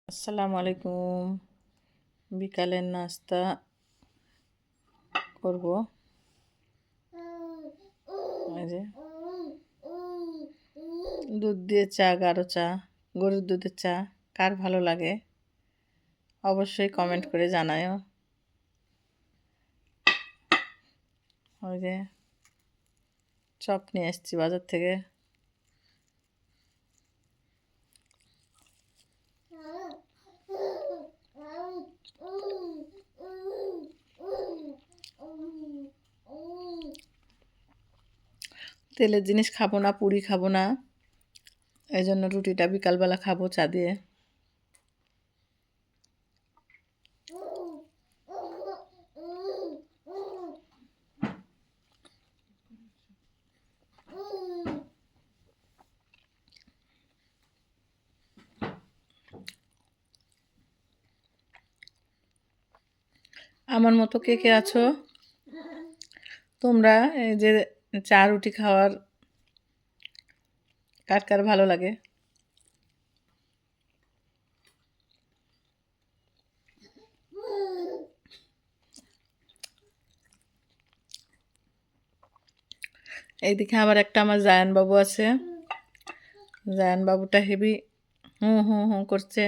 আসসালামু আলাইকুম। বিকালের নাস্তা করব। এই যে দুধ দিয়ে চা, গাঢ় চা, গরুর দুধের চা কার ভালো লাগে অবশ্যই কমেন্ট করে জানায়ও। ওই যে চপ নিয়ে এসেছি বাজার থেকে। তেলের জিনিস খাবো না, পুরি খাবো না, এই জন্য রুটিটা বিকালবেলা খাবো চা দিয়ে। আমার মতো কে কে আছো তোমরা? এই যে চা রুটি খাওয়ার কার কার ভালো লাগে? এইদিকে আবার একটা আমার জায়ান বাবু আছে। জায়ান বাবুটা হেভি হুঁ হুঁ হুঁ করছে।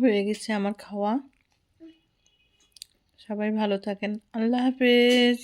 হয়ে গেছে আমার খাওয়া। সবাই ভালো থাকেন। আল্লাহ হাফেজ।